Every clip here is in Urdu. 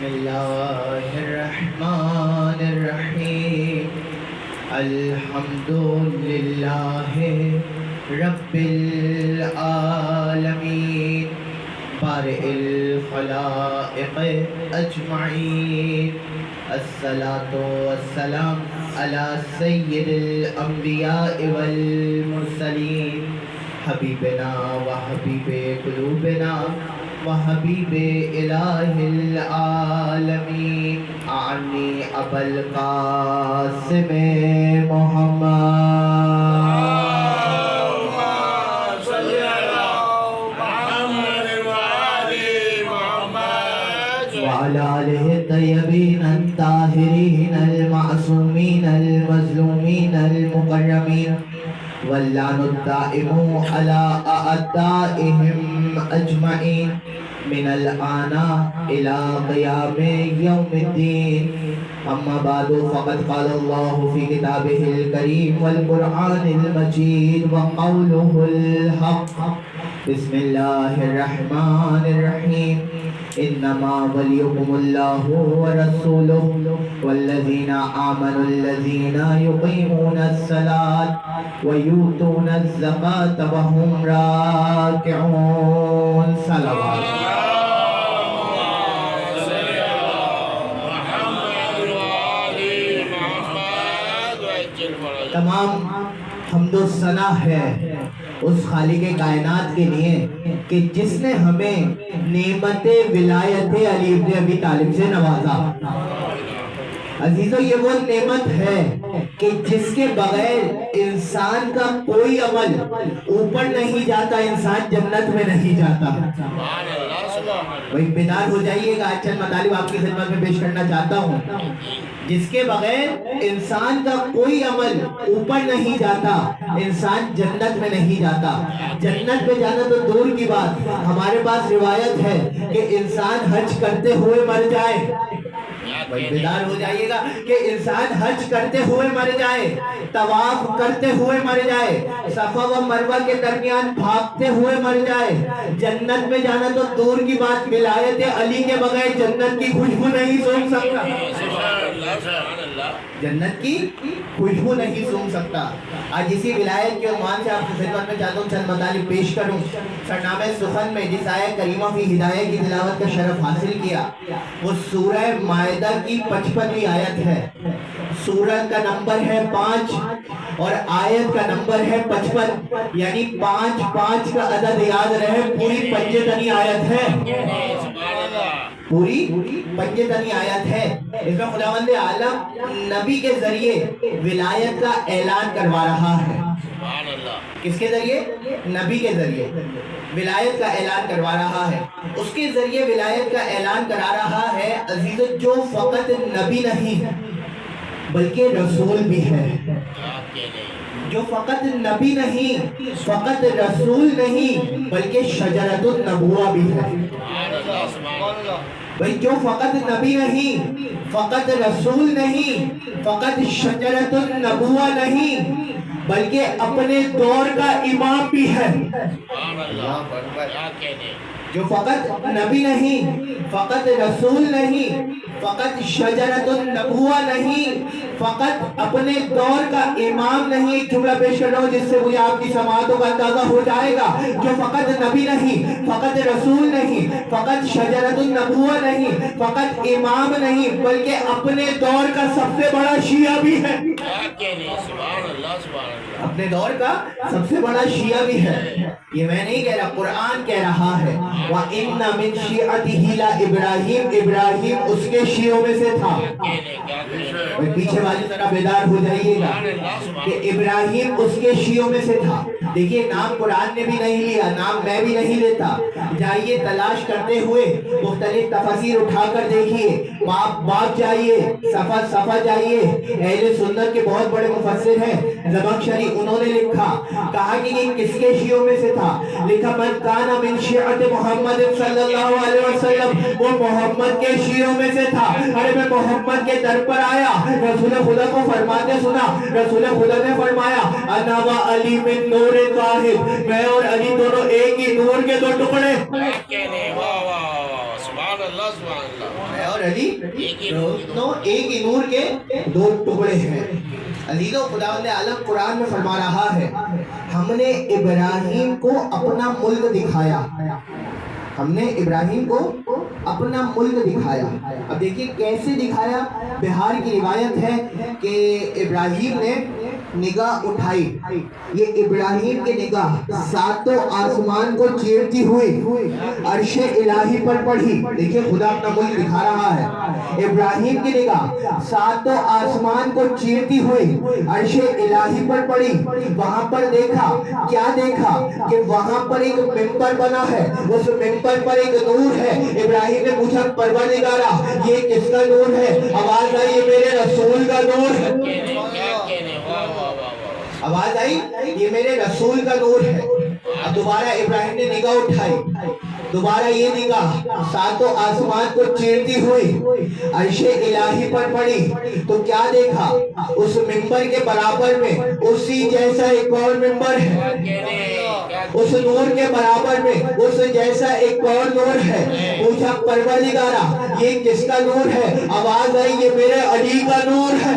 الله الرحمن الرحيم الحمد لله رب العالمين بارئ الخلائق أجمعين الصلاة والسلام على سيد الأنبياء والمرسلين حبيبنا وحبيب قلوبنا وحبیب الہ العالمین عنی ابا القاسم محمد صلی اللہ محمد وآلِ محمد وعلى آلہ الطیبین الطاہرین المعصومین المظلومین المکرمین واللعن الدائم على أعدائهم أجمعين من الآن إلى قيام يوم الدين أما بعد فقد قال الله في كتابه الكريم والقرآن المجيد وقوله الحق بسم الله الرحمن الرحيم إنما وليكم الله ورسوله والذين آمنوا الذين يقيمون الصلاة ويؤتون الزكاة وهم راكعون صلوات تمام حمد و ثنا ہے اس خالق کائنات کے لیے کہ جس نے ہمیں نعمت ولایت علی ابن ابی طالب سے نوازا۔ عزیزو یہ وہ نعمت ہے کہ جس کے بغیر انسان کا کوئی عمل اوپر نہیں جاتا، انسان جنت میں نہیں جاتا۔ وہی بیدار ہو جائیے گا، چند مطالب آپ کی خدمت میں پیش کرنا چاہتا ہوں۔ جس کے بغیر انسان کا کوئی عمل اوپر نہیں جاتا، انسان جنت میں نہیں جاتا۔ جنت میں جانا تو دور کی بات، ہمارے پاس روایت ہے کہ انسان حج کرتے ہوئے مر جائے۔ بیدار ہو جائیے گا کہ انسان حج کرتے ہوئے مر جائے، طواف کرتے ہوئے مر جائے، صفا و مروہ کے درمیان بھاگتے ہوئے مر جائے۔ جنت میں جانا تو دور کی بات، ولایت علی کے بغیر جنت کی خوشبو نہیں سونگ سکتا، جنت کی خوشبو نہیں سونگ سکتا۔ آج اسی ولایت کے عنوان سے آپ کی خدمت میں چاہتا ہوں چند مطالب پیش کروں۔ سرنامہ سخن میں جس آیت کریمہ فی ہدایہ کی تلاوت کا شرف حاصل کیا وہ سورہ مائدہ کی 55ویں آیت ہے۔ سورت کا نمبر ہے 5 اور آیت کا نمبر ہے 55، یعنی 5 کا عدد یاد رہے، پوری پنجتنی آیت ہے، پوری پنجتنی آیت ہے۔ اس میں خداوند عالم نبی کے ذریعے ولایت کا اعلان کروا رہا ہے۔ کس کے ذریعے؟ نبی کے ذریعے ولایت کا اعلان کروا رہا ہے۔ اس کے ذریعے ولایت کا اعلان کرا رہا ہے عزیزو، جو فقط نبی نہیں بلکہ رسول بھی ہے، جو فقط نبی نہیں، فقط رسول نہیں بلکہ شجرۃ النبوہ بھی ہے۔ بھئی جو فقط نبی نہیں، فقط رسول نہیں، فقط شجرۃ النبوہ نہیں بلکہ اپنے دور کا امام بھی ہے۔ جو فقط نبی نہیں، فقط رسول نہیں، فقط شجرۃ النبوہ نہیں، فقط اپنے دور کا امام نہیں۔ ایک جملہ پیش کر رہا ہوں جس سے مجھے آپ کی سماعتوں کا اندازہ ہو جائے گا۔ جو فقط نبی نہیں، فقط رسول نہیں، فقط شجرۃ النبوہ نہیں، فقط امام نہیں بلکہ اپنے دور کا سب سے بڑا شیعہ بھی ہے، اپنے دور کا سب سے بڑا شیعہ بھی ہے۔ یہ میں نہیں کہہ رہا، قرآن کہہ رہا ہے وَإِنَّ مِن شِيعَتِهِ لَإِبْرَاهِيمَ، ابراہیم اس کے شیعوں میں سے تھا۔ پیچھے والی طرح بیدار ہو جائیے گا کہ ابراہیم اس کے شیعوں میں سے تھا۔ دیکھیے نام قرآن نے بھی نہیں لیا، نام میں بھی نہیں لیتا، جائیے تلاش کرتے ہوئے مختلف تفاسیر اٹھا کر دیکھیے، باب جائیے، صفحہ جائیے۔ اہل سنت کے بہت بڑے مفسر ہیں زمخشری، انہوں نے لکھا، کہا کہ یہ کس کے شیعوں میں سے تھا؟ لکھا من کان من شیعت محمد صلی اللہ علیہ وسلم، وہ محمد کے شیعوں میں سے تھا۔ ارے میں محمد کے در پر آیا، رسول خدا کو فرماتے سنا، رسول خدا نے فرمایا انا و علی من نور واحد، میں اور علی دونوں ایک ہی نور کے دو ٹکڑے، سبحان اللہ سبحان اللہ، میں اور علی دونوں ایک ہی نور کے دو ٹکڑے ہیں۔ عزیزو، خداوند عالم قرآن میں فرما رہا ہے ہم نے ابراہیم کو اپنا ملک دکھایا، ہم نے ابراہیم کو اپنا ملک دکھایا۔ اب دیکھیے کیسے دکھایا۔ بہار کی روایت ہے کہ ابراہیم نے نگاہ اٹھائی، یہ ابراہیم کی نگاہ ساتوں آسمان کو چیرتی ہوئی عرش الہی پر پڑی۔ دیکھیے خدا اپنا ملک دکھا رہا ہے۔ ابراہیم کی نگاہ ساتوں آسمان کو چیرتی ہوئی عرش الہی پر پڑی۔ وہاں پر دیکھا، کیا دیکھا کہ وہاں پر ایک ممبر بنا ہے، اس ممبر پر ایک نور ہے۔ ابراہیم نے پوچھا پروردگارا یہ کس کا نور ہے؟ آواز آئی یہ میرے رسول کا نور ہے۔ آواز آئی یہ میرے رسول کا نور ہے۔ اب دوبارہ ابراہیم نے نگاہ اٹھائی، دوبارہ یہ نگاہ ساتوں آسمان کو چیرتی ہوئی عرش الہی پر پڑی تو کیا دیکھا؟ اس ممبر کے برابر میں اسی جیسا ایک اور ممبر ہے، اس نور کے برابر میں اس جیسا ایک اور نور ہے۔ پوچھا پروردگارا یہ کس کا نور ہے؟ آواز آئی یہ میرے علی کا نور ہے۔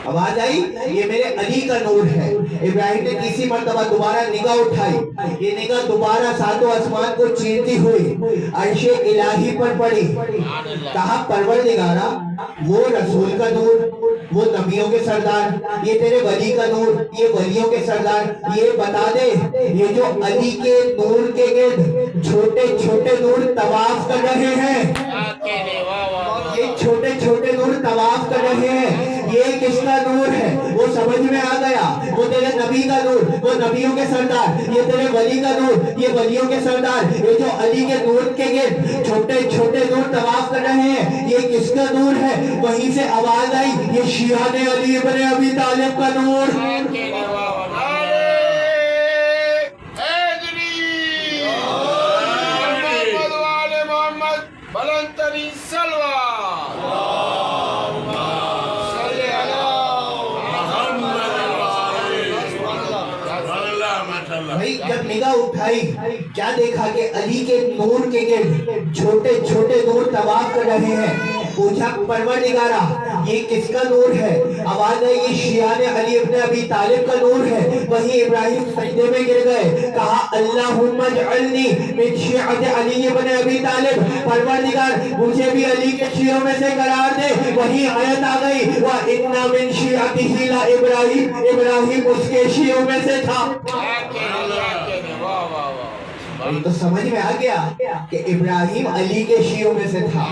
آواز آئی یہ میرے علی کا نور ہے۔ ابراہیم نے تیسری مرتبہ دوبارہ نگاہ اٹھائی، یہ نگاہ دوبارہ ساتوں آسمان کو چیرتی ہوئی عرش الہی پر پڑی۔ کہا پروردگارا وہ رسول کا نور، وہ نبیوں کے سردار، یہ تیرے ولی کا نور، یہ ولیوں کے سردار، یہ بتا دے یہ جو علی کے نور کے گرد چھوٹے چھوٹے نور طواف کر رہے ہیں، یہ چھوٹے چھوٹے نور طواف کر رہے ہیں، یہ کس کا نور ہے؟ وہ سمجھ میں آ گیا، وہ تیرے نبی کا نور، وہ نبیوں کے سردار، یہ تیرے ولی کا نور، یہ ولیوں کے سردار، یہ جو علی کے نور کے گرد چھوٹے چھوٹے نور طواف کر رہے ہیں یہ کس کا نور ہے؟ وہیں سے آواز آئی یہ شیعان علی ابن ابی طالب کا نور۔ جب نگاہ اٹھائی کیا دیکھا کہ علی کے نور کے گرد چھوٹے چھوٹے نور طواف کر رہے ہیں۔ پوچھا پروردگارا یہ کس کا نور ہے؟ آواز آئی یہ شیعان علی ابن ابی طالب کا نور ہے۔ وہیں ابراہیم سجدے میں گر گئے، کہا اللہم اجعلنی من شیعت علی ابن ابی طالب، پروردگار مجھے بھی علی کے شیعوں میں سے قرار دے۔ وہیں آیت آ گئی وَإِنَّ مِن شِيعَتِهِ لَإِبْرَاهِيمَ، ابراہیم اس کے شیعوں میں سے تھا۔ تو سمجھ میں آ گیا کہ ابراہیم علی کے شیعوں میں سے تھا،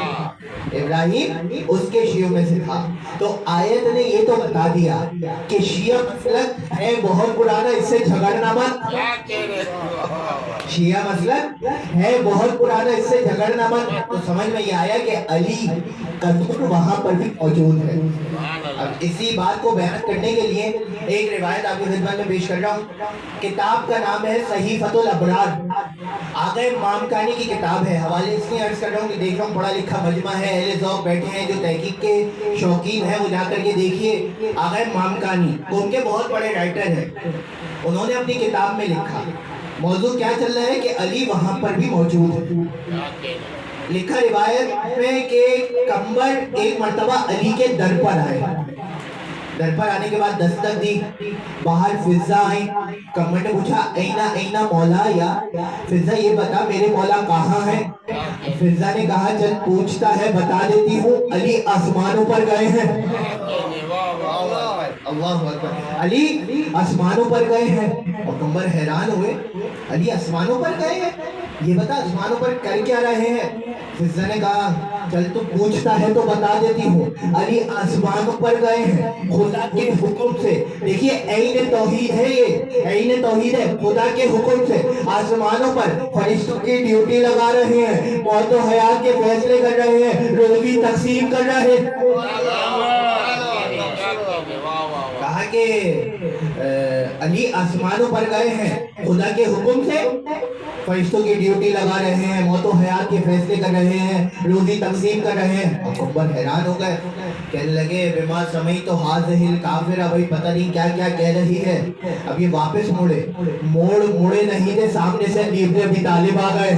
ابراہیم اس کے شیعوں میں سے تھا۔ تو آیت نے یہ تو بتا دیا کہ شیعہ مسلک ہے بہت پرانا، اس سے جھگڑنا مت۔ شیعہ مسلک ہے بہت پرانا، اس سے جھگڑنا مت۔ تو سمجھ میں یہ آیا کہ علی کا نور وہاں پر بھی موجود ہے۔ اب اسی بات کو بیان کرنے کے لیے ایک روایت آپ کی خدمت میں پیش کر رہا ہوں۔ کتاب کا نام ہے صحیفۃ الابرار، آغا مامکانی کی کتاب ہے۔ حوالے اس لیے عرض کر رہا ہوں کہ دیکھ رہا ہوں پڑھا لکھا مجمع ہے، اہل ذوق بیٹھے ہیں، جو تحقیق کے شوقین ہیں وہ جا کر کے دیکھیے۔ آغا مامکانی ان کے بہت بڑے رائٹر ہیں، انہوں نے اپنی کتاب میں لکھا موضوع کیا چل رہا ہے کہ علی وہاں پر بھی موجود ہے۔ لکھا روایت میں کہ کمبر ایک مرتبہ علی کے در پر آئے، در پر آنے کے بعد دستک دی، باہر فضا آئی۔ کمبر نے پوچھا اینا مولا، یا فضا یہ بتا میرے مولا کہاں ہے؟ فضا نے کہا چل پوچھتا ہے بتا دیتی ہوں، علی آسمانوں پر گئے ہیں۔ اللہ اکبر، علی آسمانوں پر گئے ہیں۔ اور کمبر حیران ہوئے، علی آسمانوں پر گئے ہیں، یہ بتا آسمانوں پر کر کیا رہے ہیں؟ فضا نے کہا چل تو پوچھتا ہے تو بتا دیتی ہوں، علی آسمانوں پر گئے ہیں خدا کے حکم سے۔ دیکھیے عین توحید ہے، یہ عین توحید ہے، خدا کے حکم سے آسمانوں پر فرشتوں کی ڈیوٹی لگا رہے ہیں، موت و حیات کے فیصلے کر رہے ہیں، روزی تقسیم کر رہے ہیں۔ کہا کہ علی آسمانوں پر گئے ہیں خدا کے حکم سے، فرشتوں کی ڈیوٹی لگا رہے ہیں، موت و حیات کے فیصلے کر رہے ہیں، روزی تقسیم کر رہے ہیں۔ اور کمبر حیران ہو گئے، کہنے لگے بما سمیت ھذہ الکافرہ، بھائی پتہ نہیں کیا کیا کہہ رہی ہے۔ اب یہ واپس مڑے نہیں تھے، سامنے سے علی ابن ابی طالب آ گئے۔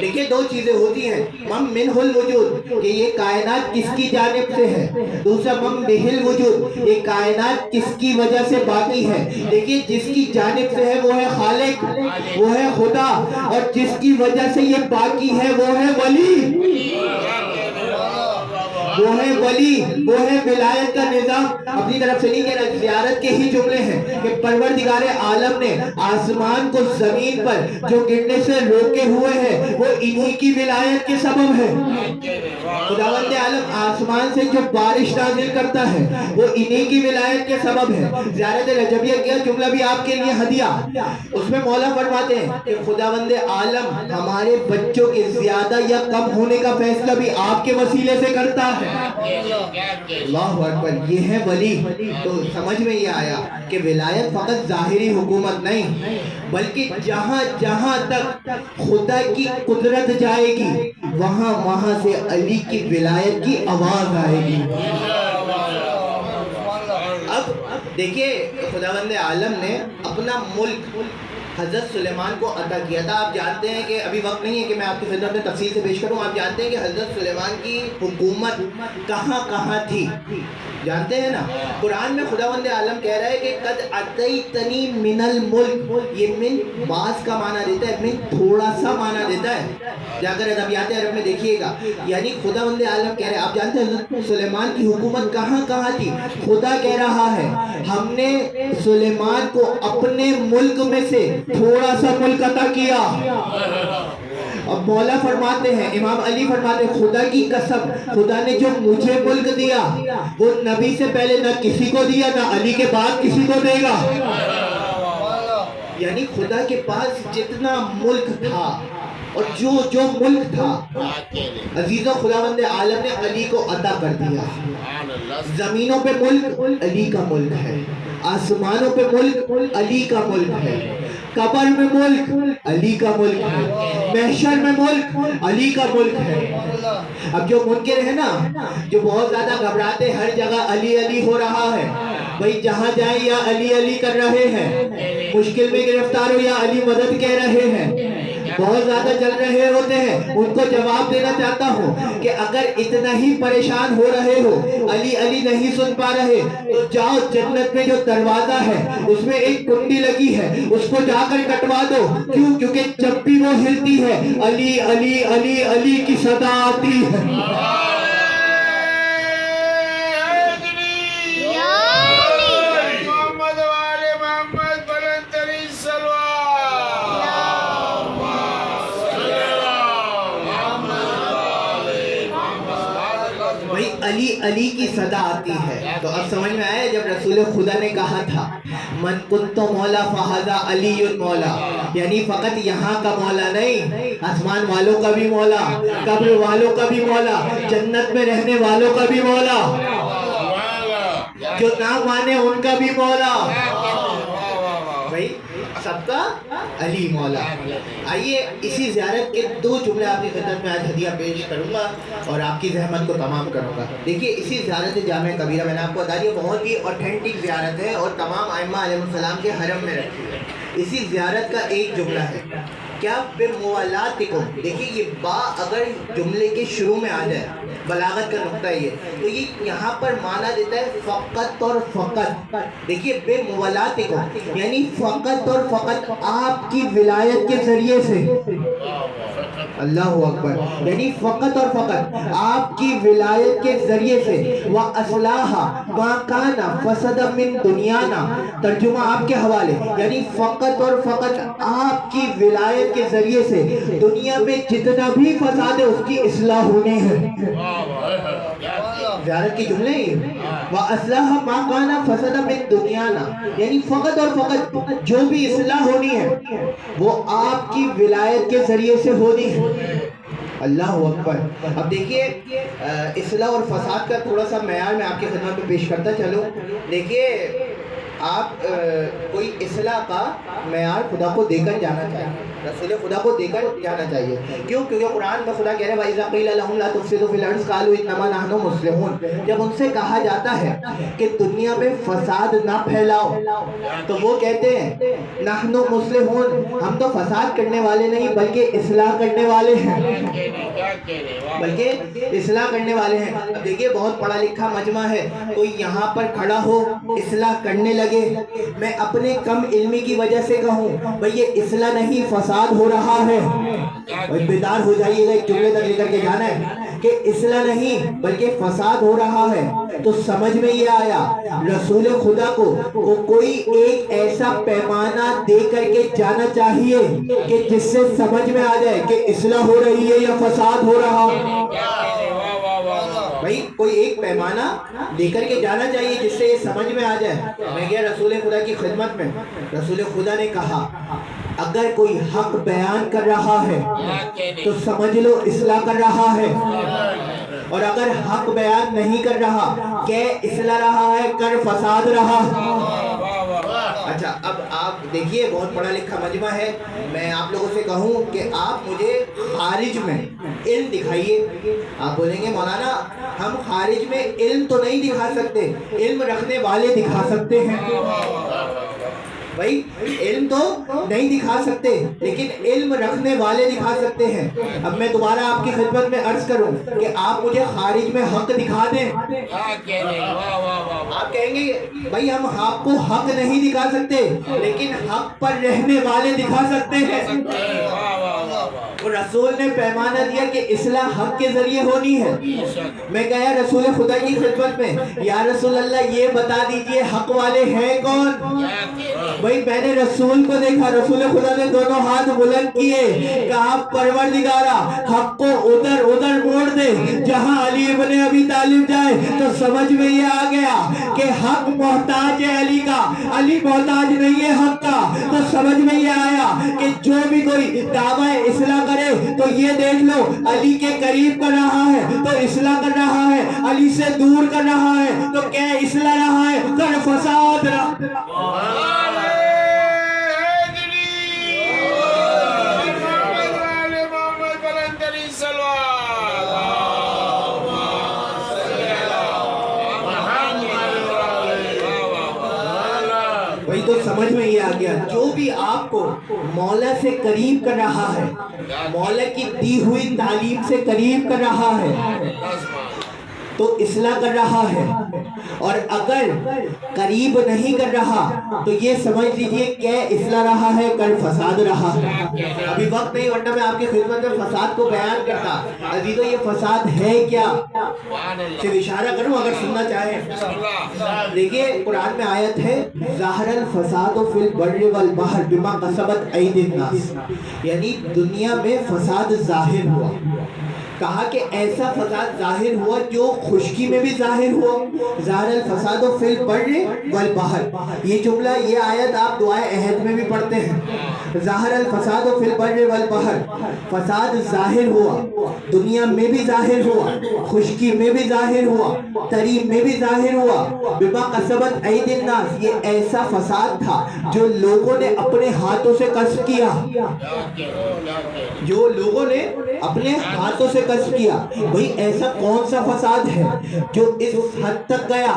دیکھیے دو چیزیں ہوتی ہیں، مم منہ الوجود کہ یہ کائنات کس کی جانب سے ہے، دوسرا مم بہ الوجود یہ کائنات کس کی وجہ سے باقی ہے۔ دیکھیے جس کی جانب سے ہے وہ ہے خالق، وہ ہے خدا، اور جس کی وجہ سے یہ باقی ہے وہ ہے ولی، وہ ہے ولی، وہ ہے ولایت کا نظام۔ اپنی طرف سے نہیں کہہ رہا، زیارت کے ہی جملے ہیں کہ پروردگار عالم نے آسمان کو زمین پر جو گرنے سے روکے ہوئے ہیں وہ انہی کی ولایت کے سبب ہے۔ خداوند عالم آسمان سے جو بارش نازل کرتا ہے وہ انہی کی ولایت کے سبب ہے۔ زیارت رجبیہ کیا جملہ بھی آپ کے لیے ہدیہ، اس میں مولا فرماتے ہیں کہ خداوند عالم ہمارے بچوں کے زیادہ یا کم ہونے کا فیصلہ بھی آپ کے وسیلے سے کرتا ہے۔ اللہ اکبر، یہ ہے ولی۔ تو سمجھ میں یہ آیا کہ ولایت فقط ظاہری حکومت نہیں، بلکہ جہاں جہاں تک خدا کی قدرت جائے گی وہاں سے علی کی ولایت کی آواز آئے گی۔ اب دیکھیے خداوند عالم نے اپنا ملک حضرت سلیمان کو عطا کیا تھا۔ آپ جانتے ہیں کہ ابھی وقت نہیں ہے کہ میں آپ کی خدمت میں تفصیل سے پیش کروں، آپ جانتے ہیں کہ حضرت سلیمان کی حکومت کہاں کہاں تھی، جانتے ہیں نا؟ قرآن میں خداوند عالم کہہ رہا ہے کہ قد اتیتنی من الملک، یہ من بعض کا معنی دیتا ہے، من تھوڑا سا معنی دیتا ہے۔ جا کر ادبیات عرب میں دیکھیے گا، یعنی خداوند عالم کہہ رہے ہیں، آپ جانتے ہیں حضرت سلیمان کی حکومت کہاں کہاں تھی؟ خدا کہہ رہا ہے ہم نے سلیمان کو اپنے ملک میں سے تھوڑا سا ملک عطا کیا۔ اب مولا فرماتے ہیں، امام علی فرماتے ہیں خدا کی قسم، خدا نے جو مجھے ملک دیا وہ نبی سے پہلے نہ کسی کو دیا نہ علی کے بعد کسی کو دے گا۔ یعنی خدا کے پاس جتنا ملک تھا اور جو ملک تھا عزیزوں خداوند عالم نے علی کو عطا کر دیا۔ زمینوں پہ ملک علی کا ملک ہے، آسمانوں پہ ملک علی کا ملک ہے، قبر میں ملک علی کا ملک ہے، محشر میں ملک علی کا ملک ہے۔ اب جو منکر ہے نا، جو بہت زیادہ گھبراتے ہر جگہ علی علی ہو رہا ہے، بھئی جہاں جائیں یا علی علی کر رہے ہیں، مشکل میں گرفتار ہو یا علی مدد کہہ رہے ہیں، بہت زیادہ جل رہے ہوتے ہیں، ان کو جواب دینا چاہتا ہوں کہ اگر اتنا ہی پریشان ہو رہے ہو، علی علی نہیں سن پا رہے، تو جاؤ جنت میں جو دروازہ ہے اس میں ایک کنڈی لگی ہے، اس کو جا کر کٹوا دو۔ کیوں؟ کیونکہ جب بھی وہ ہلتی ہے علی علی علی علی کی صدا آتی ہے۔ علی علی کی صدا آتی ہے۔ تو اب سمجھ میں آیا جب رسول خدا نے کہا تھا من کنت مولا فہذا علی مولا، یعنی فقط یہاں کا مولا نہیں، آسمان والوں کا بھی مولا، قبر والوں کا بھی مولا، جنت میں رہنے والوں کا بھی مولا، جو نہ مانے ان کا بھی مولا، بھائی سب کا علی مولا۔ آئیے اسی زیارت کے دو جملے آپ کی خدمت میں آج ہدیہ پیش کروں گا اور آپ کی زحمت کو تمام کروں گا۔ دیکھیے اسی زیارت جامع کبیرہ میں نے آپ کو بتا دیا بہت ہی اوتھینٹک زیارت ہے اور تمام ائمہ علیہ السلام کے حرم میں رکھی ہے۔ اسی زیارت کا ایک جملہ ہے کیا بے موالاتکم، دیکھیے یہ با اگر جملے کے شروع میں آ جائے، بلاغت کا نقطہ یہ تو یہ یہاں پر معنی دیتا ہے فقط اور فقط۔ دیکھیے بے موالاتکم یعنی فقط اور فقط آپ کی ولایت کے ذریعے سے، اللہ اکبر، یعنی فقط اور فقط آپ کی ولایت کے ذریعے سے، وَأَصْلَاحَ مَا كَانَ فَسَدَ مِن دُنْيَانَا، ترجمہ آپ کے حوالے، یعنی فقط اور فقط آپ کی ولایت کے ذریعے سے دنیا میں جتنا بھی فساد ہے اس کی اصلاح ہونی ہے۔ زیارت کی جملے وَأَصْلَاحَ مَا كَانَ فَسَدَ مِن دُنْيَانَا، یعنی فقط اور فقط جو بھی اصلاح ہونی ہے وہ آپ کی ولایت کے ذریعے سے ہونی ہے۔ اللہ اکبر۔ اب دیکھیے اصلاح اور فساد کا تھوڑا سا معیار میں آپ کی خدمت میں پیش کرتا چلوں۔ دیکھیے آپ کوئی اصلاح کا معیار خدا کو دے کر جانا چاہیے، رسول خدا کو دے کر جانا چاہیے. کیوں؟ کیونکہ قرآن میں خدا کہہ رہے ہیں وَإِذَا قِيلَ لَهُمْ لَا تُفْسِدُوا فِي الْأَرْضِ قَالُوا إِنَّمَا نَحْنُ مُصْلِحُونَ. جب ان سے کہا جاتا ہے کہ دنیا میں فساد نہ پھیلاؤ تو وہ کہتے ہیں نحن مصلحون، ہم تو فساد کرنے والے نہیں بلکہ اصلاح کرنے والے ہیں، بلکہ اصلاح کرنے والے ہیں. اب دیکھیے بہت پڑھا لکھا مجمع ہے، کوئی یہاں پر کھڑا ہو اصلاح کرنے لگے، میں اپنے کم علمی کی وجہ سے کہوں بھئی یہ اصلاح نہیں فساد ہو رہا ہے. بیدار ہو جائیے گا، ایک جملے تک لے کر کے جانا ہے کہ اصلاح نہیں بلکہ فساد ہو رہا ہے. تو سمجھ میں یہ آیا رسول خدا کو کوئی ایک ایسا پیمانہ دے کر کے جانا چاہیے کہ جس سے سمجھ میں آ جائے کہ اصلاح ہو رہی ہے یا فساد ہو رہا ہے. بھائی کوئی ایک پیمانہ دے کر کے جانا چاہیے جس سے یہ سمجھ میں آ جائے. میں گیا رسول خدا کی خدمت میں، رسول خدا نے کہا اگر کوئی حق بیان کر رہا ہے تو سمجھ لو اصلاح کر رہا ہے، اور اگر حق بیان نہیں کر رہا کہ اصلاح رہا ہے کر فساد رہا. اچھا اب آپ دیکھیے بہت پڑھا لکھا مجمع ہے، میں آپ لوگوں سے کہوں کہ آپ مجھے خارج میں علم دکھائیے. آپ بولیں گے مولانا ہم خارج میں علم تو نہیں دکھا سکتے، علم رکھنے والے دکھا سکتے ہیں. بھائی علم تو نہیں دکھا سکتے لیکن علم رکھنے والے دکھا سکتے ہیں. اب میں دوبارہ آپ کی خدمت میں عرض کروں کہ آپ مجھے خارج میں حق دکھا دیں. آپ کہیں گے بھائی ہم آپ کو حق نہیں دکھا سکتے لیکن حق پر رہنے والے دکھا سکتے ہیں. رسول نے پیمانہ دیا کہ اصلاح حق کے ذریعے ہونی ہے. میں گیا رسول خدا کی خدمت میں، یا رسول اللہ یہ بتا دیجئے حق والے ہیں کون؟ بھائی میں نے رسول کو دیکھا، رسول خدا نے دونوں ہاتھ بلند کیے، کہا پروردگارا حق کو ادھر ادھر موڑ دے، جہاں علی ابن ابی طالب جائے. تو سمجھ میں یہ آ گیا کہ حق محتاج ہے علی کا، علی محتاج نہیں ہے حق کا. تو سمجھ میں یہ آیا کہ جو بھی کوئی دعویٰ اصلاح کرے تو یہ دیکھ لو علی کے قریب کر رہا ہے تو اصلاح کر رہا ہے، علی سے دور کر رہا ہے تو کیا اصلاح رہا ہے کر فساد رہا. وہی تو سمجھ میں یہ آ گیا جو بھی آپ کو مولا سے قریب کر رہا ہے، مولا کی دی ہوئی تعلیم سے قریب کر رہا ہے تو اصلاح کر رہا ہے، اور اگر قریب نہیں کر رہا تو یہ سمجھ لیجئے کہ اصلاح رہا ہے کر فساد رہا ہے. ابھی وقت نہیں ورنہ میں آپ کی خدمت میں فساد کو بیان کرتا. عزیزو یہ فساد ہے کیا؟ صرف اشارہ کروں اگر سننا چاہیں. دیکھیے قرآن میں آیت ہے ظاہر الفساد فی البر والبحر بما کسبت ایدی الناس، یعنی دنیا میں فساد ظاہر ہوا. کہا کہ ایسا فساد ظاہر ہوا جو خشکی میں بھی ظاہر ہوا. ظاہر الفساد فی البر والبحر، یہ جملہ یہ آیت آپ دعائے عہد میں بھی پڑھتے ہیں. ظاہر الفساد فی البر والبحر، فساد ظاہر ہوا، دنیا میں بھی ظاہر ہوا، خشکی میں بھی ظاہر ہوا، تری میں بھی ظاہر ہوا. بما کسبت ایدی الناس، یہ ایسا فساد تھا جو لوگوں نے اپنے ہاتھوں سے کسب کیا، جو لوگوں نے اپنے ہاتھوں سے کسب کیا. بھئی ایسا کون سا فساد ہے جو اس حد تک گیا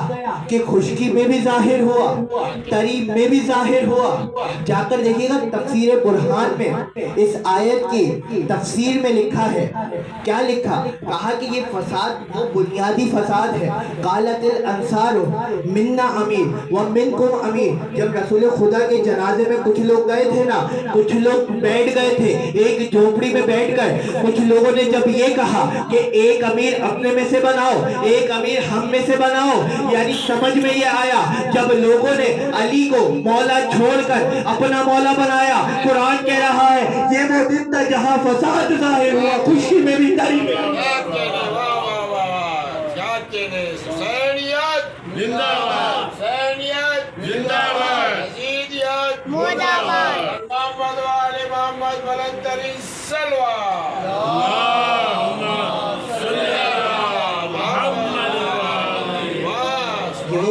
کہ خشکی میں بھی ظاہر ہوا، تری میں بھی ظاہر ہوا. جا کر دیکھیے گا تفسیر برہان میں اس آیت کی تفسیر میں لکھا ہے. کیا لکھا؟ کہا کہ یہ فساد وہ بنیادی فساد ہے. قالت الانصار منا امیر ومنکم امیر. جب رسول خدا کے جنازے میں کچھ لوگ گئے تھے نا، کچھ لوگ بیٹھ گئے تھے ایک جھونپڑی میں بیٹھ کر. کچھ لوگوں نے جب یہ کہا کہ ایک امیر اپنے میں سے بناؤ، ایک امیر ہم میں سے بناؤ، یعنی سمجھ میں یہ آیا جب لوگوں نے علی کو مولا چھوڑ کر اپنا مولا بنایا. قرآن کہہ رہا ہے یہ وہ دن تھا جہاں فساد ظاہر ہوا، خوشی میں بھی تری میں.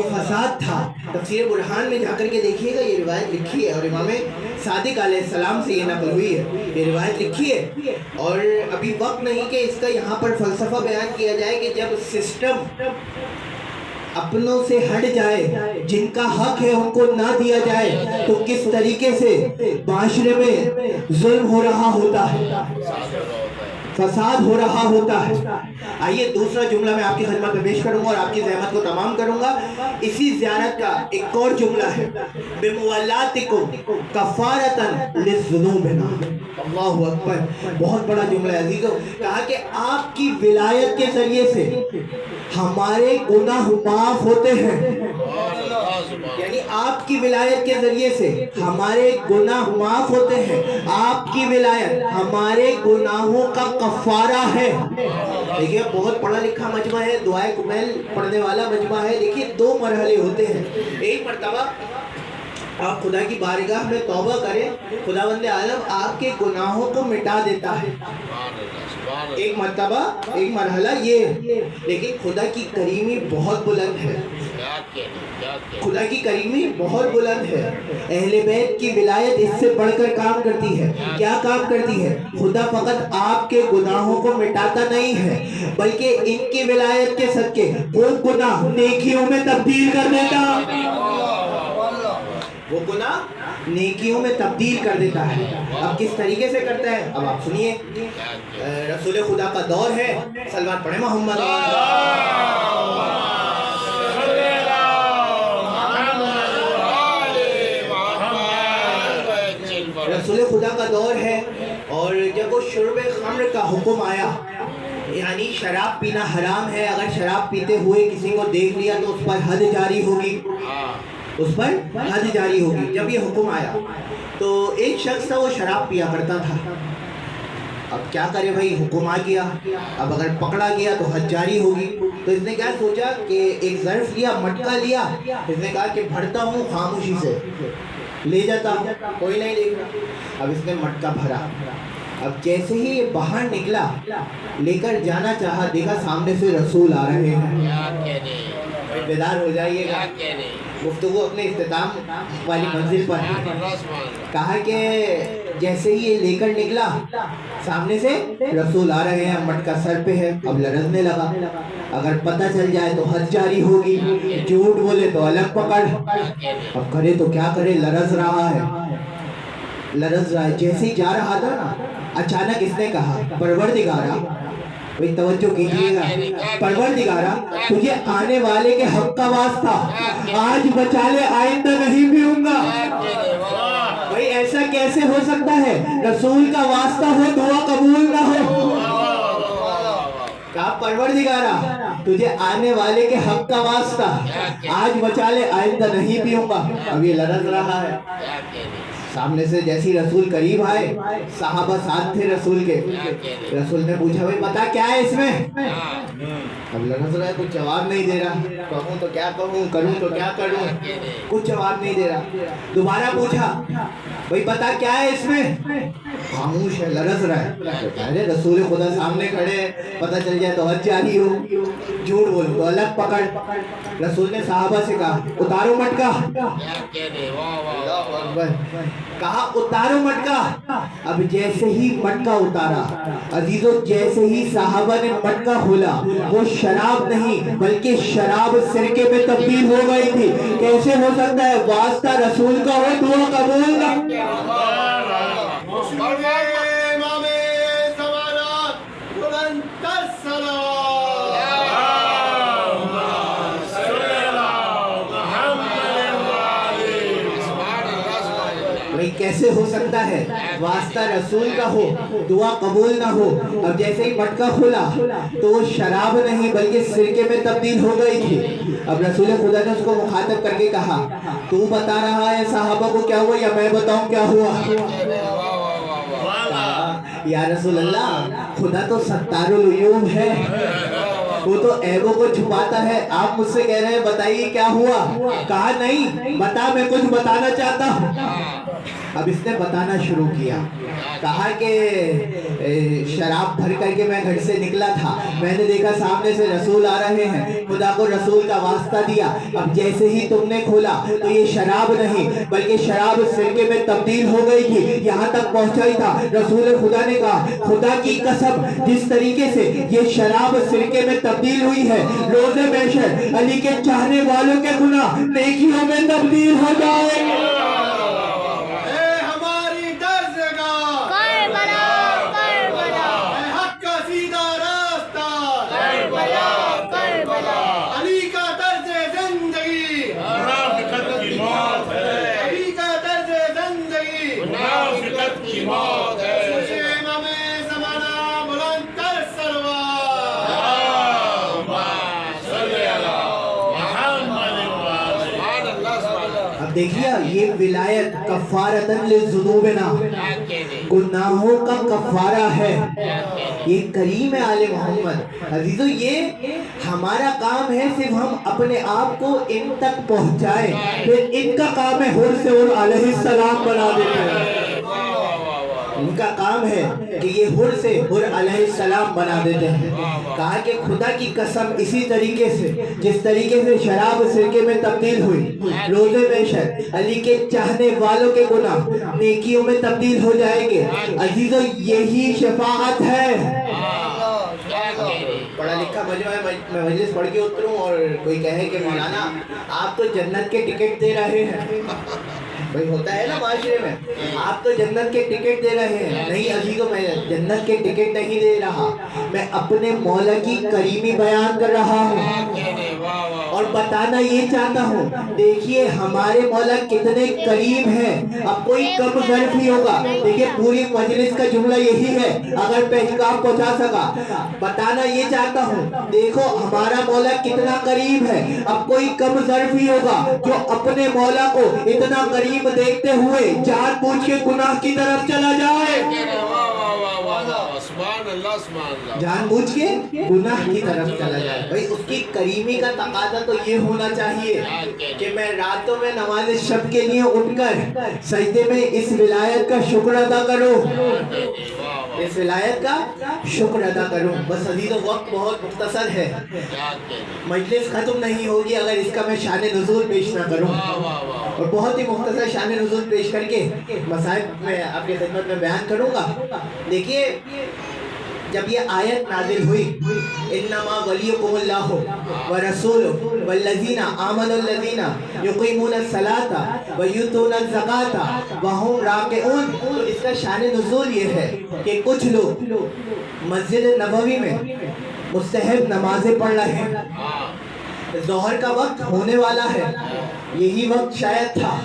فساد تھا، تفسیر برہان میں جا کر کے دیکھیے گا، یہ روایت لکھی ہے اور امام صادق علیہ السلام سے یہ نقل ہوئی ہے، یہ روایت لکھی ہے. اور ابھی وقت نہیں کہ اس کا یہاں پر فلسفہ بیان کیا جائے کہ جب سسٹم اپنوں سے ہٹ جائے، جن کا حق ہے ان کو نہ دیا جائے، تو کس طریقے سے معاشرے میں ظلم ہو رہا ہوتا ہے، فساد ہو رہا ہوتا ہے. آئیے دوسرا جملہ میں آپ کی خدمت میں پیش کروں گا اور آپ کی زحمت کو تمام کروں گا. اسی زیارت کا ایک اور جملہ ہے، بِمُوَالَاتِكُمْ کَفَارَةً لِلذُّنُوبِنَا. اللہ اکبر، بہت بڑا جملہ ہے عزیزو. کہا کہ آپ کی ولایت کے ذریعے سے ہمارے گناہ معاف ہوتے ہیں، یعنی آپ کی ولایت کے ذریعے سے ہمارے گناہ معاف ہوتے ہیں. آپ کی ولایت ہمارے گناہوں کا کفارہ ہے. دیکھیے بہت پڑھا لکھا مجمع ہے، دعائے کمیل پڑھنے والا مجمع ہے. دیکھیے 2 مرحلے ہوتے ہیں. ایک مرتبہ آپ خدا کی بارگاہ میں توبہ کریں، خداوند عالم آپ کے گناہوں کو مٹا دیتا ہے. ایک مرتبہ، ایک مرحلہ یہ. لیکن خدا کی کریمی بہت بلند ہے، خدا کی کریمی بہت بلند ہے. اہل بیت کی ولایت اس سے بڑھ کر کام کرتی ہے. کیا کام کرتی ہے؟ خدا فقط آپ کے گناہوں کو مٹاتا نہیں ہے، بلکہ ان کی ولایت کے صدقے وہ گناہ نیکیوں میں تبدیل کر دیتا، وہ گناہ نیکیوں میں تبدیل کر دیتا ہے. اب کس طریقے سے کرتا ہے اب آپ سنیے. رسول خدا کا دور ہے، سلوات پڑھیں محمد. رسول خدا کا دور ہے اور جب وہ شرب خمر کا حکم آیا، یعنی شراب پینا حرام ہے، اگر شراب پیتے ہوئے کسی کو دیکھ لیا تو اس پر حد جاری ہوگی، اس پر حد جاری ہوگی. جب یہ حکم آیا تو ایک شخص تھا، وہ شراب پیا کرتا تھا. اب کیا کرے بھائی، حکم آ گیا، اب اگر پکڑا گیا تو حد جاری ہوگی. تو اس نے کیا سوچا کہ ایک ظرف لیا، مٹکا لیا، اس نے کہا کہ بھرتا ہوں خاموشی سے، لے جاتا ہوں، کوئی نہیں دیکھ رہا. اب اس نے مٹکا بھرا. اب جیسے ہی یہ باہر نکلا، لے کر جانا چاہا، دیکھا سامنے سے رسول آ رہے ہیں. بیدار ہو جائیے گا، گفتگو اپنے اختتام والی منزل پر ہے. کہا کہ جیسے ہی یہ لے کر نکلا، سامنے سے رسول آ رہے ہیں، مٹکا سر پہ ہے. اب لرزنے لگا، اگر پتہ چل جائے تو حد جاری ہوگی، جھوٹ بولے تو الگ پکڑ. اب کرے تو کیا کرے، لرز رہا ہے، لرز رہا ہے. جیسے ہی جا رہا تھا نا، اچانک اس نے کہا پروردگارا، کوئی توجہ کیجیے گا، پروردگارا تجھے آنے والے کے حق کا واسطہ آج بچا لے، آئندہ نہیں پیوں گا. بھائی ایسا کیسے ہو سکتا ہے؟ رسول کا واسطہ ہو، دعا قبول نہ ہو. کہا پروردگارا تجھے آنے والے کے حق کا واسطہ آج بچا لے، آئندہ نہیں پیوں گا. اب یہ لرز رہا ہے. سامنے سے جیسی رسول قریب آئے، صحابہ ساتھ تھے رسول کے، رسول نے پوچھا بھائی بتا کیا ہے اس میں؟ اب لرز رہا ہے، کچھ جواب نہیں دے رہا. کہوں تو کیا کہوں، کروں تو کیا کروں، کچھ جواب نہیں دے رہا. دوبارہ پوچھا بھائی بتا کیا ہے اس میں؟ خاموش ہے، لرز رہا ہے. ارے رسول خدا سامنے کھڑے، پتہ چل جائے تو حد جاری ہو، جھوٹ بولو تو الگ پکڑ. رسول نے صحابہ سے کہا اتارو مٹکا. کہا اتارو مٹکا. اب جیسے ہی مٹکا اتارا عزیزو، جیسے ہی صحابہ نے مٹکا کھولا، وہ شراب نہیں بلکہ شراب سرکے میں تبدیل ہو گئی تھی. کیسے ہو سکتا ہے؟ واسطہ رسول کا ہو، دعا قبول نہ. امام زمانہ بلند السلام. کیسے ہو سکتا ہے؟ واسطہ رسول کا ہو، دعا قبول نہ ہو. اب جیسے ہی مٹکا کھولا تو وہ شراب نہیں بلکہ سرکے میں تبدیل ہو گئی تھی. اب رسول خدا نے اس کو مخاطب کر کے کہا تو بتا رہا ہے صحابہ کو کیا ہوا یا میں بتاؤں کیا ہوا؟ یا رسول اللہ خدا تو ستار العیوب ہے، وہ تو عیبوں کو چھپاتا ہے. آپ مجھ سے کہہ رہے ہیں بتائیے کیا ہوا؟ کہا نہیں بتا میں کچھ بتانا چاہتا ہوں. اب اس نے بتانا شروع کیا. کہا کہ شراب بھر کر کے میں گھر سے نکلا تھا, میں نے دیکھا سامنے سے رسول آ رہے ہیں, خدا کو رسول کا واسطہ دیا. اب جیسے ہی تم نے کھولا تو یہ شراب نہیں بلکہ شراب سرکے میں تبدیل ہو گئی تھی. یہاں تک پہنچا ہی تھا رسول خدا نے کہا خدا کی قسم جس طریقے سے یہ شراب سرکے میں تبدیل ہوئی ہے روز محشر علی کے چاہنے والوں کے گناہ نیکیوں میں تبدیل ہو جائیں گے. دیکھیے یہ ولایت کفارتن للذنوبنا, گناہوں کا کفارہ ہے. یہ کریم آل محمد. عزیزو یہ ہمارا کام ہے صرف ہم اپنے آپ کو ان تک پہنچائیں, پھر ان کا کام ہے حر سے حر علیہ السلام بنا دیتے ہیں. ان کا کام ہے کہ یہ حر سے حر علیہ السلام بنا دیتے ہیں. کہا کہ خدا کی قسم اسی طریقے سے جس طریقے سے شراب سرکے میں تبدیل ہوئی روز محشر علی کے چاہنے والوں کے گناہ نیکیوں میں تبدیل ہو جائیں گے. عزیزو یہی شفاعت ہے. پڑھا لکھا میں مجلس پڑھ کے اتروں اور کوئی کہے کہ مولانا آپ تو جنت کے ٹکٹ دے رہے ہیں. بھئی ہوتا ہے نا معاشرے میں, آپ تو جنت کے ٹکٹ دے رہے ہیں. نہیں عزیزو میں جنت کے ٹکٹ نہیں دے رہا, میں اپنے مولا کی کریمی بیان کر رہا ہوں اور بتانا یہ چاہتا ہوں. دیکھیے ہمارے مولا کتنے کریم ہیں. اب کوئی کم ظرف ہی ہوگا. دیکھیے پوری مجلس کا جملہ یہی ہے اگر پیغام پہنچا سکا. بتانا یہ چاہتا ہوں دیکھو ہمارا مولا کتنا قریب ہے. اب کوئی کم ظرف ہی ہوگا جو اپنے مولا کو اتنا قریب دیکھتے ہوئے جان بوجھ کے گناہ کی طرف چلا جائے. جان بوجھ کے گناہ کی طرف چلا جائے. بھئی اس کی کریمی کا تقاضا تو یہ ہونا چاہیے کہ میں راتوں میں نماز شب کے لیے اٹھ کر سجدے میں اس ولایت کا شکر ادا کروں, اس ولایت کا شکر ادا کروں. بس عزیزو وقت بہت مختصر ہے, مجلس ختم نہیں ہوگی اگر اس کا میں شان نزول پیش نہ کروں. اور بہت ہی مختصر شان نزول پیش کر کے مصائب میں آپ کی خدمت میں بیان کروں گا. دیکھیے جب یہ آیت نازل ہوئی انما ولیکم اللہ ورسولہ والذین آمنوا الذین یقیمون الصلاۃ ویؤتون الزکاۃ وہم راکعون. تو اس کا شان نزول یہ ہے کہ کچھ لوگ مسجد نبوی میں مستحب نمازیں پڑھ رہے ہیں. ظہر کا وقت ہونے والا ہے, یہی وقت شاید تھا.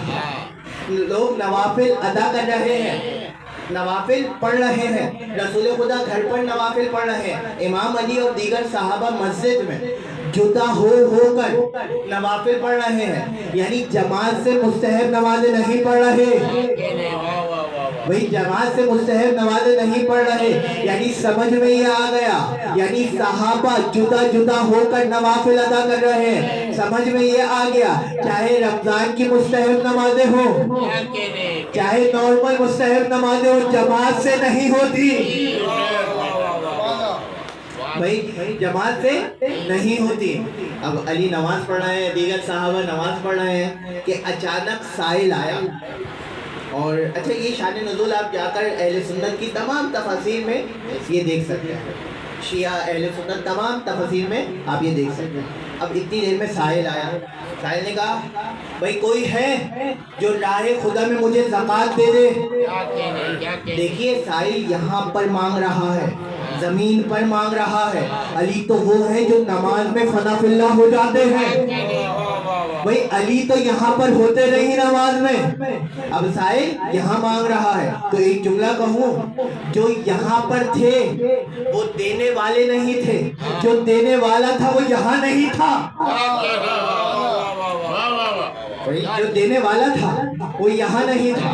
لوگ نوافل ادا کر رہے ہیں, نوافل پڑھ رہے ہیں. رسول خدا گھر پر نوافل پڑھ رہے ہیں. امام علی اور دیگر صحابہ مسجد میں جدا ہو کر نوافل پڑھ رہے ہیں. یعنی جماعت سے مستحب نمازیں نہیں پڑھ رہے. وہی جماعت سے مستحب نمازیں نہیں پڑھ رہے. یعنی سمجھ میں یہ آ گیا, یعنی صحابہ جدا جدا ہو کر نوافل ادا کر رہے ہیں. سمجھ میں یہ آ گیا چاہے رمضان کی مستحب نمازیں ہوں چاہے نارمل مستحب نمازیں ہوں جماعت سے نہیں ہوتی. بھائی جماعت سے نہیں ہوتی. اب علی نماز پڑھ رہے ہیں, دیگر صحابہ نماز پڑھ رہے ہیں کہ اچانک سائل آیا. اور اچھا یہ شان نزول آپ جا کر اہل سنت کی تمام تفاسیر میں یہ دیکھ سکتے ہیں. شیعہ اہل سنت تمام تفاسیر میں آپ یہ دیکھ سکتے ہیں. اب اتنی دیر میں سائل آیا. سائل نے کہا بھئی کوئی ہے جو راہ خدا میں مجھے زکوٰۃ دے دے. دیکھیے سائل یہاں پر مانگ رہا ہے, زمین پر مانگ رہا ہے. علی تو وہ ہے جو نماز میں فنا فی اللہ ہو جاتے ہیں. بھئی علی تو یہاں پر ہوتے نہیں نماز میں. اب سائل یہاں مانگ رہا ہے تو ایک جملہ کہوں, جو یہاں پر تھے وہ دینے والے نہیں تھے, جو دینے والا تھا وہ یہاں نہیں تھا. جو دینے والا تھا وہ یہاں نہیں تھا.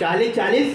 40-40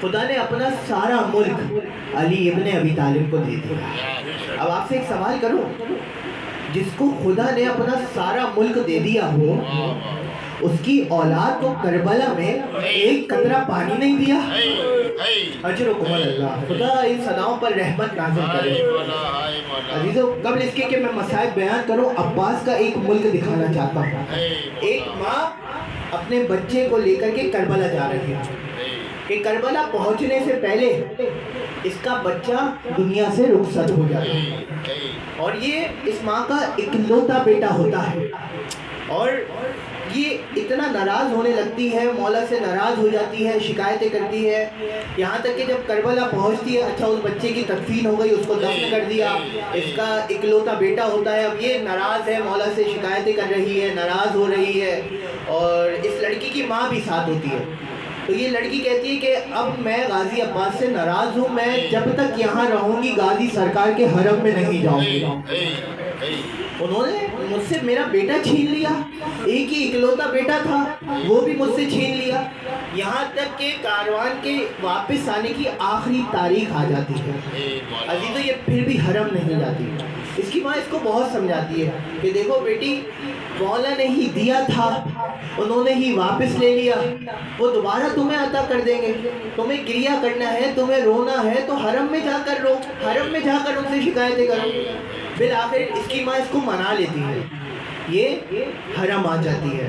خدا نے اپنا سارا ملک علی ابن ابی طالب کو دے دیا۔ اب آپ سے ایک سوال کروں، جس کو خدا نے اپنا سارا ملک دے دیا ہو، اس کی اولاد کو کربلا میں ایک قطرہ پانی نہیں دیا؟ اجرکم اللہ، خدا ان صداؤں پر رحمت نازل کرے۔ عزیزو، قبل اس کے کہ میں مسائل بیان کروں، عباس کا ایک ملک دکھانا چاہتا ہوں۔ ایک ماں اپنے بچے کو لے کر کے کربلا جا رہی ہے کہ کربلا پہنچنے سے پہلے اس کا بچہ دنیا سے رخصت ہو جاتا ہے، اور یہ اس ماں کا اکلوتا بیٹا ہوتا ہے، اور یہ اتنا ناراض ہونے لگتی ہے، مولا سے ناراض ہو جاتی ہے، شکایتیں کرتی ہے، یہاں تک کہ جب کربلا پہنچتی ہے، اچھا اس بچے کی تدفین ہو گئی، اس کو دفن کر دیا، اس کا اکلوتا بیٹا ہوتا ہے، اب یہ ناراض ہے، مولا سے شکایتیں کر رہی ہے، ناراض ہو رہی ہے، اور اس لڑکی کی ماں بھی ساتھ ہوتی ہے۔ تو یہ لڑکی کہتی ہے کہ اب میں غازی عباس سے ناراض ہوں، میں جب تک یہاں رہوں گی غازی سرکار کے حرم میں نہیں جاؤں گی۔ انہوں نے مجھ سے میرا بیٹا چھین لیا، ایک ہی اکلوتا بیٹا تھا، وہ بھی مجھ سے چھین لیا، یہاں تک کہ کاروان کے واپس آنے کی آخری تاریخ آ جاتی ہے، عزیزو یہ پھر بھی حرم نہیں جاتی۔ اس کی ماں اس کو بہت سمجھاتی ہے کہ دیکھو بیٹی، مولا نے ہی دیا تھا، انہوں نے ہی واپس لے لیا، وہ دوبارہ تمہیں عطا کر دیں گے، تمہیں گریہ کرنا ہے، تمہیں رونا ہے تو حرم میں جا کر رو، حرم میں جا کر ان سے شکایتیں کرو۔ بالآخر اس کی ماں اس کو منا لیتی ہے، یہ حرم آ جاتی ہے،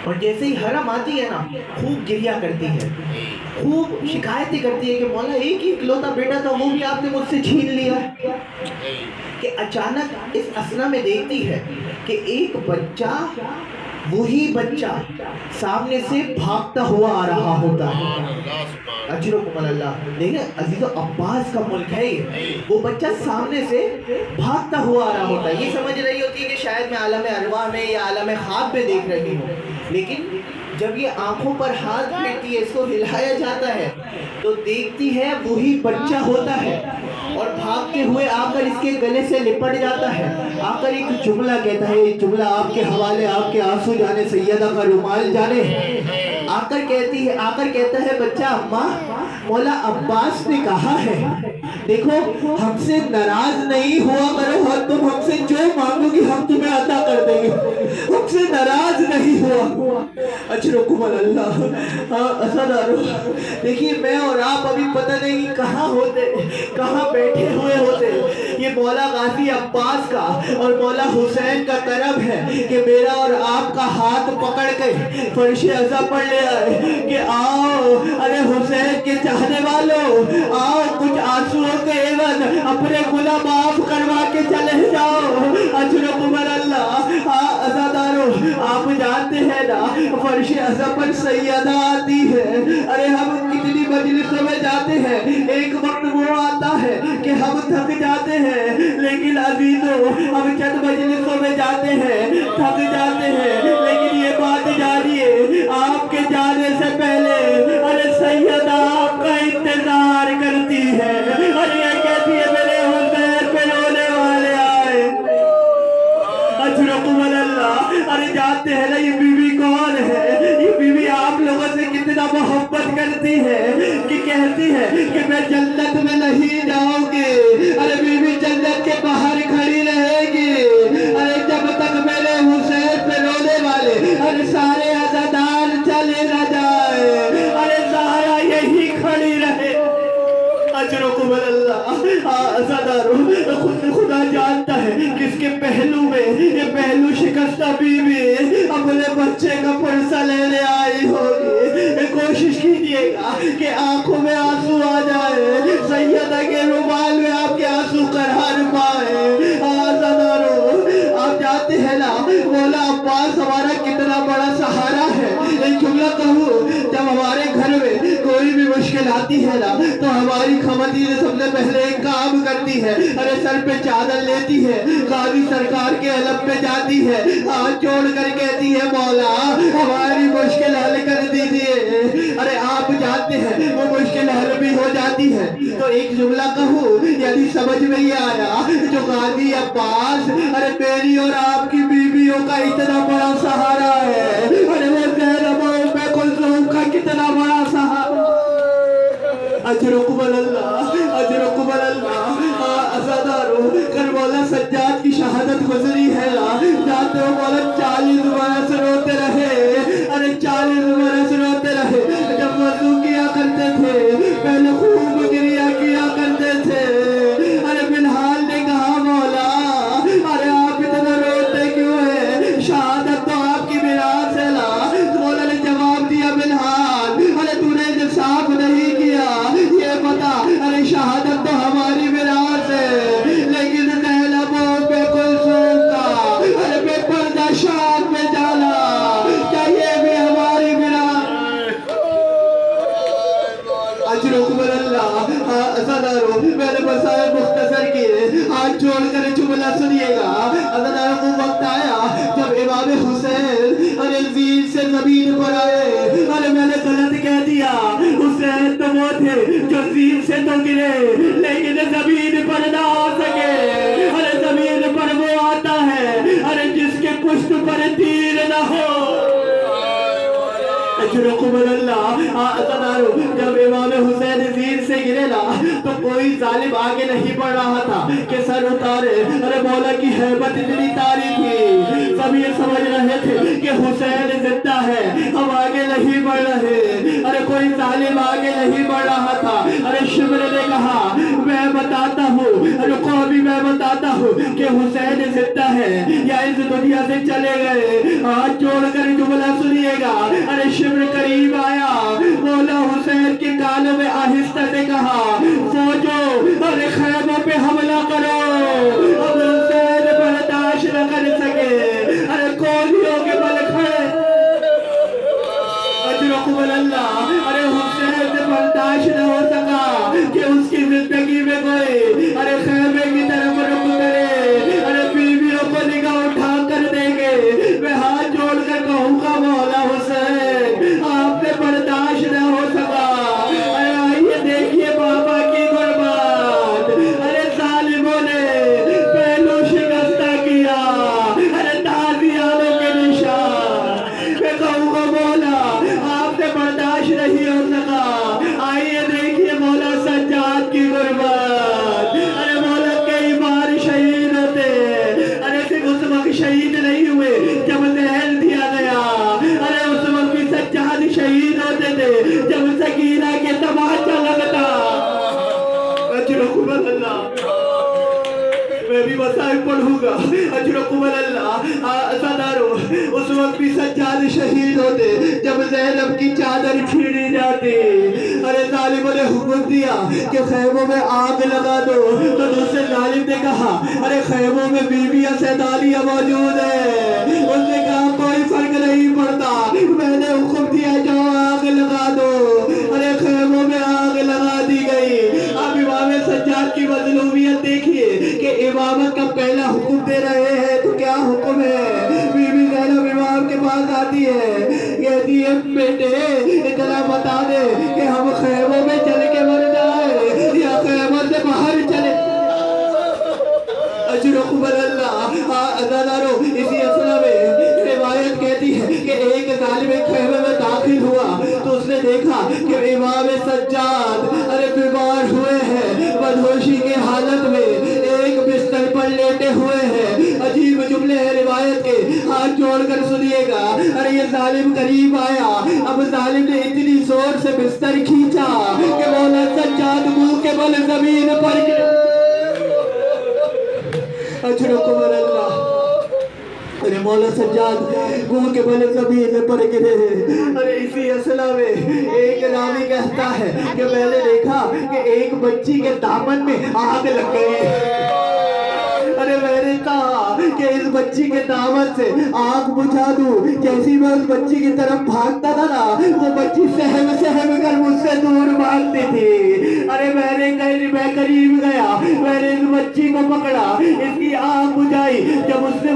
اور جیسے ہی حرم آتی ہے نا، خوب گریہ کرتی ہے، خوب شکایتیں کرتی ہے کہ مولا ایک ہی اکلوتا بیٹا تھا، وہ بھی آپ نے مجھ سے چھین لیا۔ کہ اچانک اس اسنا میں دیکھتی ہے کہ ایک بچہ، وہی بچہ سامنے سے بھاگتا ہوا آ رہا ہوتا ہے۔ اجرکم اللہ، دیکھیں عزیزو، عباس کا ملک ہے یہ، وہ بچہ سامنے سے بھاگتا ہوا آ رہا ہوتا ہے، یہ سمجھ رہی ہوتی ہے کہ شاید میں عالم ارواح میں یا عالم خواب میں دیکھ رہی ہوں، لیکن جب یہ آنکھوں پر ہاتھ پھیرتی ہے، اس کو ہلایا جاتا ہے تو دیکھتی ہے وہی بچہ ہوتا ہے، اور بھاگتے ہوئے آ کر اس کے گلے سے لپٹ جاتا ہے، آ کر ایک جملہ کہتا ہے، ایک جملہ آپ کے حوالے، آپ کے آنسو جانے، سیدہ کا رومال جانے، آ کر کہتا ہے بچہ، اماں مولا عباس نے کہا ہے دیکھو ہم سے ناراض نہیں ہوا کرو، اور تم ہم سے جو مانگو گی ہم تمہیں عطا کر دیں گے، ہم سے ناراض نہیں ہوا۔ اجرکم اللہ، اسدارو، دیکھیے میں اور آپ ابھی پتہ نہیں کہاں ہوتے، کہاں بیٹھے ہوئے ہوتے، یہ مولا غازی عباس کا اور مولا حسین کا کرم ہے کہ میرا اور آپ کا ہاتھ پکڑ کے فرش عزا پر لے آئے کہ آؤ، ارے حسین کے چاہنے والوں آؤ، کچھ آنسوؤں کے عوض اپنے گناہ معاف کروا کے چلے جاؤ۔ اجرکم اللہ، عزادارو، آپ جانتے ہیں نا فرش عزا پر سیدہ آتی ہے، ارے ہم کتنی مجلسوں میں جاتے ہیں، ایک وقت وہ آتا ہے کہ ہم تھک جاتے ہیں، لیکن عزیزو ہم چند مجلسوں میں جاتے ہیں، تھک جاتے ہیں، لیکن یہ بات جانیے آپ کے جانے سے پہلے ارے سیدہ آپ کا انتظار کرتی ہے، ارے یہ کہتی ہے میرے حسین پہ رونے والے آئے۔ اجرکم اللہ، ارے جانتے ہیں نا یہ بیوی کون ہے؟ یہ بیوی آپ لوگوں سے کتنا محبت کرتی ہے کہ کہتی ہے کہ میں جنت میں نہیں جاؤں گی، ارے بیوی جنت کے باہر کھڑی رہے گی، ارے جب تک میرے حسین پہ رونے والے ارے سارے عزادار چلے نہ جائے، ارے زہرا یہی کھڑی رہے۔ اجرکم اللہ، عزادارو، خدا جانتا ہے کس کے پہلو میں یہ پہلو شکستہ بیوی اپنے بچے کا پرسہ لینے آئی ہوگی۔ کوشش کیجئے گا کہ آنکھوں میں آنسو آ جائے، سیدہ کے رومال میں آپ کے آنسو قرار پائے۔ عزادارو، آپ جانتے ہیں نا مولا عباس ہمارا کتنا بڑا سہارا ہے۔ ایک جملہ کہوں، جب ہمارے گھر میں کوئی بھی مشکل آتی ہے نا تو ہماری خواتین سب سے پہلے ایک کام کرتی ہے، ارے سر پہ چادر لیتی ہے، غازی سرکار کے علم پہ جاتی ہے، ہاتھ جوڑ کر کہتی ہے مولا ہماری مشکل حل کر دیجئے۔ ارے آپ جانتے ہیں وہ مشکل حل بھی ہو جاتی ہے۔ تو ایک جملہ کہوں، یعنی سمجھ میں یہ آیا جو غازی عباس ارے میری اور آپ کی بیویوں کا اتنا بڑا سہارا ہے، ارے وہ زینب و ام کلثوم کا کتنا بڑا سہارا۔ اجرکم اللہ، اجرکم اللہ۔ عزادارو کربلا سجاد کی شہادت گزری ہے، جاتے ہو مولا 40 برس روتے رہے، ارے 40 برس روتے رہے۔ جب وضو کیا کرتے تھے پہلے خوب گریا کیا کرتے تھے۔ ارے بلحال نے کہا مولا ارے آپ اتنا روتے کیوں ہیں، شہادت تو آپ کی میراث ہے لا۔ مولا نے جواب دیا بلحال ارے تو نے انصاف نہیں کیا، یہ بتا ارے شہادت تو ہماری میراث ہے، لیکن زینب بے کلثوم کا ارے بے پردہ شام میں جانا، کیا یہ بھی ہماری میراث؟ اجرکم اللہ۔ عزادارو میں نے مسائل مختصر کیے، ہاتھ جوڑ کر جملہ سنیے گا۔ عزادارو کو وقت آیا جب امام حسین ارے زین سے زمین پر آئے، ارے میں نے غلط کہہ دیا، حسین تو وہ تھے جو زین سے تو گرے لیکن زمین پر نہ آ سکے۔ ارے زمین پر وہ آتا ہے ارے جس کے پشت پر تیر نہ ہو۔ اجرکم اللہ۔ عزادارو جب امام حسین زین سے گرے نا تو کوئی ظالم آگے نہیں بڑھ رہا تھا کہ سر اتارے، ارے مولا کی حیبت اتنی طاری تھی، سب یہ سمجھ رہے تھے کہ حسین زندہ ہے، ہم آگے نہیں بڑھ رہے، ارے کوئی ظالم آگے نہیں بڑھ رہا تھا۔ ارے شمر نے کہا میں بتاتا ہوں، ارے قومی میں بتاتا ہوں کہ حسین زندہ ہے یا اس دنیا سے چلے گئے۔ ہاتھ جوڑ کر جملہ سنیے گا۔ ارے شمر قریب آیا، مولا حسین کے کانوں میں آہستہ سے کہا فوجو ارے خیموں پہ حملہ کرو، اب حسین برداشت نہ کر سکے، ارے کولیوں کے بل کھڑے۔ اجرکم اللہ۔ ارے حسین سے برداشت نہ ہو سکا کہ اس کی زندگی میں کوئی ارے خیمے کی طرف رخ کرے، ارے بیویوں کو نگاہ اٹھا کر دیں گے۔ میں ہاتھ جوڑ کر کہوں گا مولا حسین آپ سے برداشت نہ ہو سکا، ارے آئیے دیکھیے بابا کی غربت، ارے ظالموں نے پہلو شکستہ کیا، ارے تازیانوں کے نشان۔ میں کہوں گا مولا آپ سے برداشت نہیں ہو سکا، آئیے دیکھیے مولا سجاد کی غربت۔ ارے مولا کئی بار شہید ہوتے، ارے صرف اس وقت شہید نہیں ہوئے جب زہر دیا گیا، ارے اس وقت بھی سجاد شہید ہوتے تھے جب سکینہ کے تماچا لگتا۔ اجرکم اللہ۔ میں بھی مسائل پڑھوں گا۔ اجرکم اللہ۔ عزادارو اس وقت بھی سجاد شہید ہوتے جب زینب کی چادر چھیڑی جاتی، ارے ظالموں نے حکم دیا کہ خیموں میں آگ لگا دو، تو دوسرے ظالم نے کہا ارے خیموں میں بیویاں سیدالیاں موجود ہیں، اس نے کہا کوئی فرق نہیں پڑتا، میں نے حکم دیا جاؤ آگ لگا دو، ارے خیموں میں آگ لگا دی گئی۔ اب امام سجاد کی مظلومیت دیکھیے کہ امامت کا پہلا حکم دے رہے ہیں تو کیا حکم ہے؟ بی بی زینب امام کے پاس آتی ہے، کہتی ہے بیٹے اتنا بتا دے کہ ہم خیموں میں چل کے مر جائے یا خیموں سے باہر چلے۔ اجرکم اللہ۔ عزادارو اسی اصلہ میں روایت کہتی ہے کہ ایک ظالم ایک خیمے میں داخل ہوا تو اس نے دیکھا کہ امام سجاد ارے بیمار ہوئے ہیں، بدہوشی کے حالت میں ایک بستر پر لیٹے ہوئے ہیں۔ عجیب جملے ہیں روایت کے، ہاتھ جوڑ کر سنیے گا۔ ارے یہ ظالم قریب آیا، اب ظالم نے اتنی زور سے بستر کھینچا کہ مولا سجاد منہ کے بل زمین پر گرے۔ اجرکم اللہ۔ ارے مولا سجاد منہ کے بل زمین پر گرے۔ ارے اسی اصلہ میں ایک راوی کہتا ہے کہ میں نے دیکھا کہ ایک بچی کے دامن میں آگ لگ گئی۔ ارے میں نے کہا کہ اس بچی کے دامن سے آگ بجھا دوں، جیسی میں اس بچی کی طرف بھاگتا تھا نا وہ بچی سہم سہم کر مجھ سے دور بھاگتی تھی۔ ارے میں قریب گیا، میں نے اس بچی کو پکڑا، اس کی آگ بجھائی۔ جب اس نے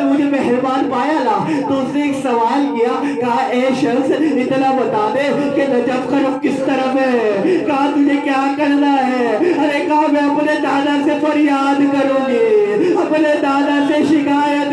مجھے مہربان پایا نا تو اس نے ایک سوال کیا، کہا اے شخص اتنا بتا دے کہ نجف کا رخ کس طرف ہے، کہا تجھے کیا کرنا ہے؟ ارے کہا میں اپنے دادا سے فریاد کروں گی، اپنے دادا سے شکایت